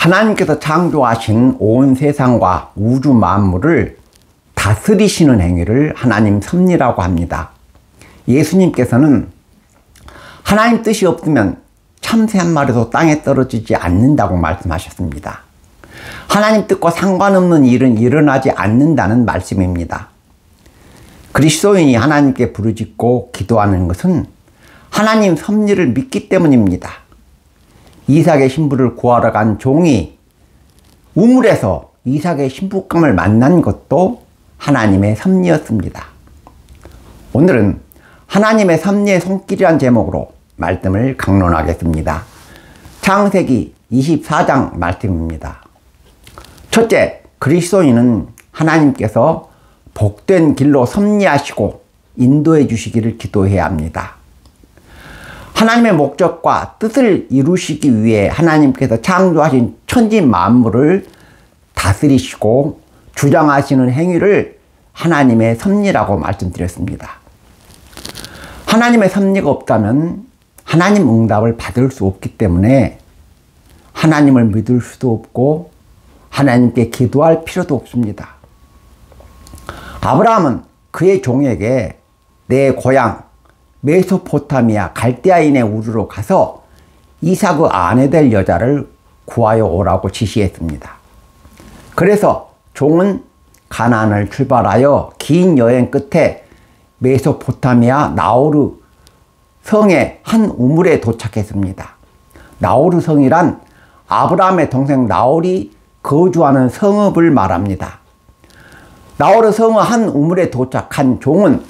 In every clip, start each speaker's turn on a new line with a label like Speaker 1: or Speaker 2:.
Speaker 1: 하나님께서 창조하신 온 세상과 우주 만물을 다스리시는 행위를 하나님 섭리라고 합니다. 예수님께서는 하나님 뜻이 없으면 참새 한 마리도 땅에 떨어지지 않는다고 말씀하셨습니다. 하나님 뜻과 상관없는 일은 일어나지 않는다는 말씀입니다. 그리스도인이 하나님께 부르짖고 기도하는 것은 하나님 섭리를 믿기 때문입니다. 이삭의 신부를 구하러 간 종이 우물에서 이삭의 신부감을 만난 것도 하나님의 섭리였습니다. 오늘은 하나님의 섭리의 손길이란 제목으로 말씀을 강론하겠습니다. 창세기 24장 말씀입니다. 첫째, 그리스도인은 하나님께서 복된 길로 섭리하시고 인도해 주시기를 기도해야 합니다. 하나님의 목적과 뜻을 이루시기 위해 하나님께서 창조하신 천지 만물을 다스리시고 주장하시는 행위를 하나님의 섭리라고 말씀드렸습니다. 하나님의 섭리가 없다면 하나님 응답을 받을 수 없기 때문에 하나님을 믿을 수도 없고 하나님께 기도할 필요도 없습니다. 아브라함은 그의 종에게 내 고향 메소포타미아 갈대아인의 우르로 가서 이삭의 아내 될 여자를 구하여 오라고 지시했습니다. 그래서 종은 가나안을 출발하여 긴 여행 끝에 메소포타미아 나오르 성의 한 우물에 도착했습니다. 나오르 성이란 아브라함의 동생 나홀이 거주하는 성읍을 말합니다. 나오르 성의 한 우물에 도착한 종은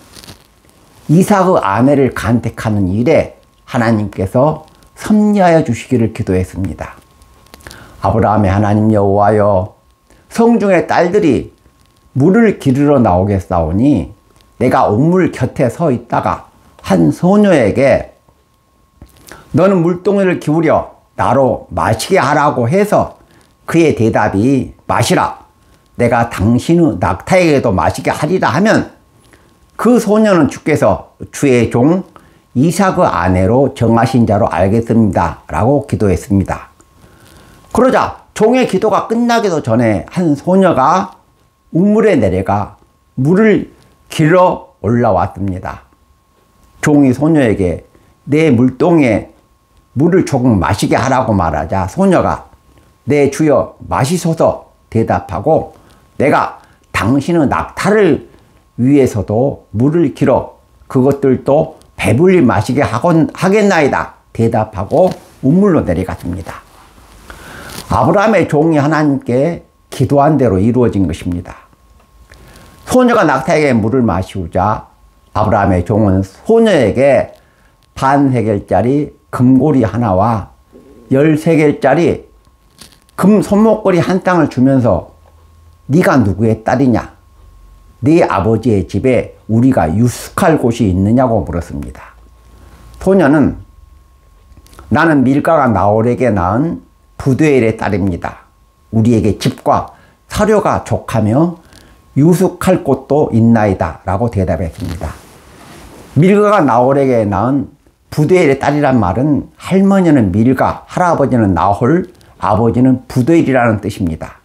Speaker 1: 이삭의 아내를 간택하는 일에 하나님께서 섭리하여 주시기를 기도했습니다. 아브라함의 하나님 여호와여, 성중의 딸들이 물을 기르러 나오겠사오니 내가 우물 곁에 서 있다가 한 소녀에게 너는 물동이를 기울여 나로 마시게 하라고 해서 그의 대답이 마시라, 내가 당신의 낙타에게도 마시게 하리라 하면 그 소녀는 주께서 주의 종 이삭의 아내로 정하신 자로 알겠습니다 라고 기도했습니다. 그러자 종의 기도가 끝나기도 전에 한 소녀가 우물에 내려가 물을 길어 올라왔습니다. 종이 소녀에게 내 물동에 물을 조금 마시게 하라고 말하자 소녀가 내 주여 마시소서 대답하고 내가 당신의 낙타를 위해서도 물을 길어 그것들도 배불리 마시게 하겠나이다 대답하고 우물로 내려갔습니다. 아브라함의 종이 하나님께 기도한 대로 이루어진 것입니다. 소녀가 낙타에게 물을 마시우자 아브라함의 종은 소녀에게 반세겔짜리 금고리 하나와 13개짜리 금 손목걸이 한 쌍을 주면서 네가 누구의 딸이냐? 네 아버지의 집에 우리가 유숙할 곳이 있느냐고 물었습니다. 소녀는 나는 밀가가 나홀에게 낳은 부두엘의 딸입니다. 우리에게 집과 사료가 족하며 유숙할 곳도 있나이다 라고 대답했습니다. 밀가가 나홀에게 낳은 부두엘의 딸이란 말은 할머니는 밀가, 할아버지는 나홀, 아버지는 부두엘이라는 뜻입니다.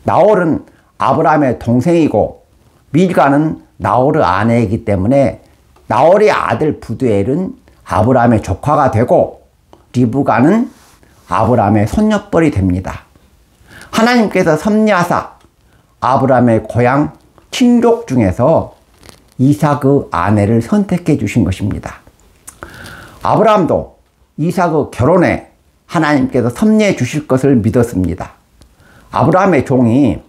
Speaker 1: 나홀은 아브라함의 동생이고 밀가는 나홀의 아내이기 때문에 나홀의 아들 부두엘은 아브라함의 조카가 되고 리브가는 아브라함의 손녀뻘이 됩니다. 하나님께서 섭리하사 아브라함의 고향 친족 중에서 이삭의 아내를 선택해 주신 것입니다. 아브라함도 이삭의 결혼에 하나님께서 섭리해 주실 것을 믿었습니다. 아브라함의 종이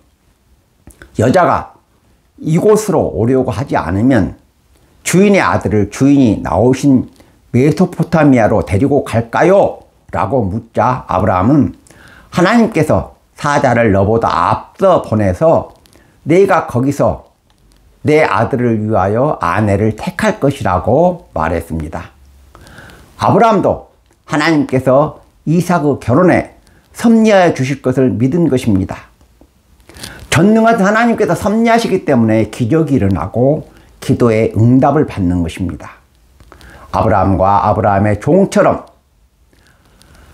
Speaker 1: 여자가 이곳으로 오려고 하지 않으면 주인의 아들을 주인이 나오신 메소포타미아로 데리고 갈까요? 라고 묻자 아브라함은 하나님께서 사자를 너보다 앞서 보내서 내가 거기서 내 아들을 위하여 아내를 택할 것이라고 말했습니다. 아브라함도 하나님께서 이삭의 결혼에 섭리하여 주실 것을 믿은 것입니다. 전능하신 하나님께서 섭리하시기 때문에 기적이 일어나고 기도에 응답을 받는 것입니다. 아브라함과 아브라함의 종처럼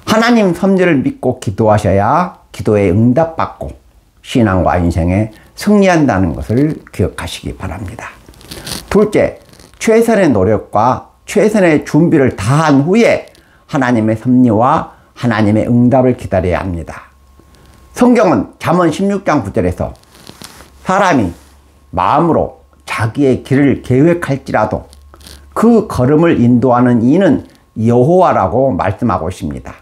Speaker 1: 하나님 섭리를 믿고 기도하셔야 기도에 응답받고 신앙과 인생에 승리한다는 것을 기억하시기 바랍니다. 둘째, 최선의 노력과 최선의 준비를 다한 후에 하나님의 섭리와 하나님의 응답을 기다려야 합니다. 성경은 잠언 16장 9절에서 사람이 마음으로 자기의 길을 계획할지라도 그 걸음을 인도하는 이는 여호와라고 말씀하고 있습니다.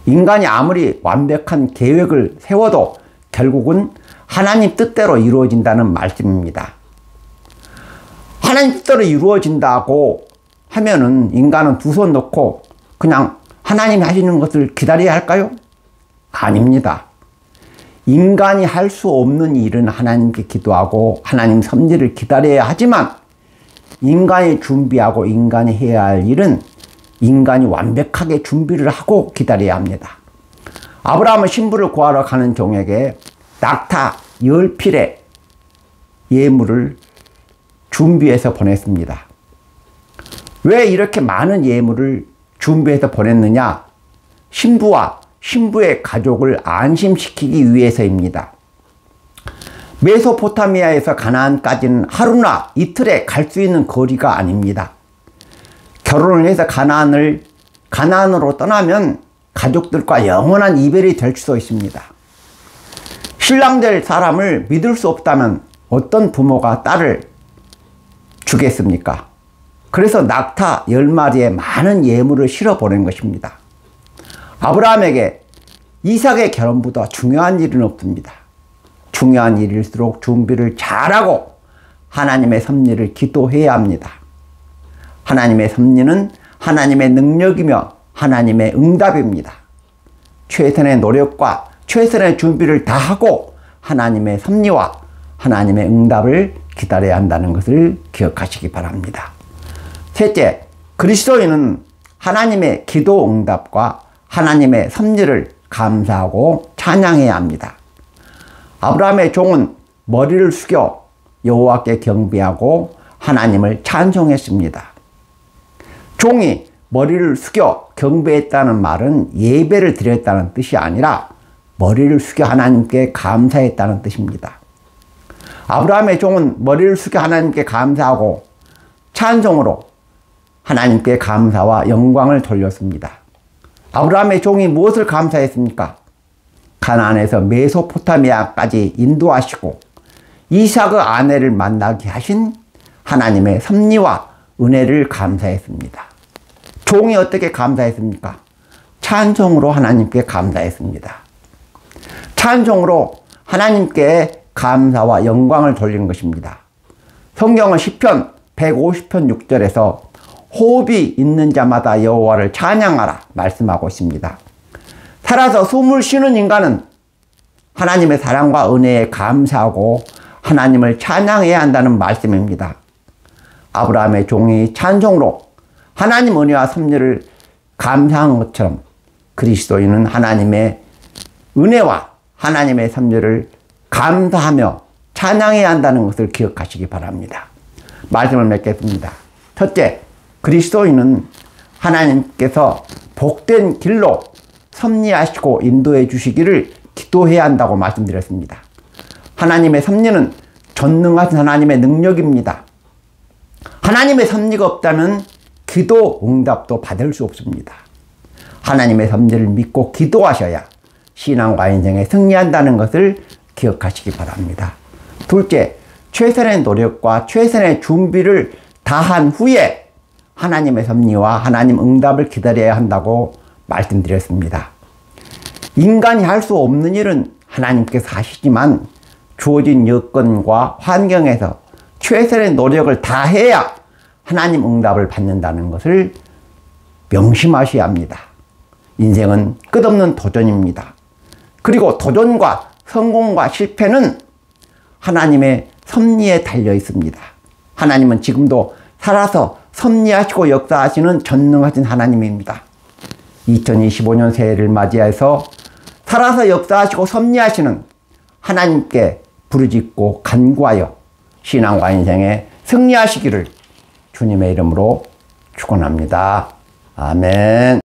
Speaker 1: 인간이 아무리 완벽한 계획을 세워도 결국은 하나님 뜻대로 이루어진다는 말씀입니다. 하나님 뜻대로 이루어진다고 하면은 인간은 두 손 놓고 그냥 하나님이 하시는 것을 기다려야 할까요? 아닙니다. 인간이 할 수 없는 일은 하나님께 기도하고 하나님 섭리를 기다려야 하지만 인간이 준비하고 인간이 해야 할 일은 인간이 완벽하게 준비를 하고 기다려야 합니다. 아브라함은 신부를 구하러 가는 종에게 낙타 10필의 예물을 준비해서 보냈습니다. 왜 이렇게 많은 예물을 준비해서 보냈느냐? 신부와 신부의 가족을 안심시키기 위해서입니다. 메소포타미아에서 가나안까지는 하루나 이틀에 갈 수 있는 거리가 아닙니다. 결혼을 해서 가나안으로 떠나면 가족들과 영원한 이별이 될 수도 있습니다. 신랑 될 사람을 믿을 수 없다면 어떤 부모가 딸을 주겠습니까? 그래서 낙타 10마리에 많은 예물을 실어 보낸 것입니다. 아브라함에게 이삭의 결혼보다 중요한 일은 없습니다. 중요한 일일수록 준비를 잘하고 하나님의 섭리를 기도해야 합니다. 하나님의 섭리는 하나님의 능력이며 하나님의 응답입니다. 최선의 노력과 최선의 준비를 다하고 하나님의 섭리와 하나님의 응답을 기다려야 한다는 것을 기억하시기 바랍니다. 셋째, 그리스도인은 하나님의 기도 응답과 하나님의 섭리를 감사하고 찬양해야 합니다. 아브라함의 종은 머리를 숙여 여호와께 경배하고 하나님을 찬송했습니다. 종이 머리를 숙여 경배했다는 말은 예배를 드렸다는 뜻이 아니라 머리를 숙여 하나님께 감사했다는 뜻입니다. 아브라함의 종은 머리를 숙여 하나님께 감사하고 찬송으로 하나님께 감사와 영광을 돌렸습니다. 아브라함의 종이 무엇을 감사했습니까? 가나안에서 메소포타미아까지 인도하시고 이삭의 아내를 만나게 하신 하나님의 섭리와 은혜를 감사했습니다. 종이 어떻게 감사했습니까? 찬송으로 하나님께 감사했습니다. 찬송으로 하나님께 감사와 영광을 돌리는 것입니다. 성경은 시편 150편 6절에서 호흡이 있는 자마다 여호와를 찬양하라 말씀하고 있습니다. 살아서 숨을 쉬는 인간은 하나님의 사랑과 은혜에 감사하고 하나님을 찬양해야 한다는 말씀입니다. 아브라함의 종이 찬송으로 하나님 은혜와 섭리를 감사한 것처럼 그리스도인은 하나님의 은혜와 하나님의 섭리를 감사하며 찬양해야 한다는 것을 기억하시기 바랍니다. 말씀을 맺겠습니다. 첫째, 그리스도인은 하나님께서 복된 길로 섭리하시고 인도해 주시기를 기도해야 한다고 말씀드렸습니다. 하나님의 섭리는 전능하신 하나님의 능력입니다. 하나님의 섭리가 없다면 기도 응답도 받을 수 없습니다. 하나님의 섭리를 믿고 기도하셔야 신앙과 인생에 승리한다는 것을 기억하시기 바랍니다. 둘째, 최선의 노력과 최선의 준비를 다한 후에 하나님의 섭리와 하나님 응답을 기다려야 한다고 말씀드렸습니다. 인간이 할 수 없는 일은 하나님께서 하시지만 주어진 여건과 환경에서 최선의 노력을 다해야 하나님 응답을 받는다는 것을 명심하셔야 합니다. 인생은 끝없는 도전입니다. 그리고 도전과 성공과 실패는 하나님의 섭리에 달려 있습니다. 하나님은 지금도 살아서 섭리하시고 역사하시는 전능하신 하나님입니다. 2025년 새해를 맞이해서 살아서 역사하시고 섭리하시는 하나님께 부르짖고 간구하여 신앙과 인생에 승리하시기를 주님의 이름으로 축원합니다. 아멘.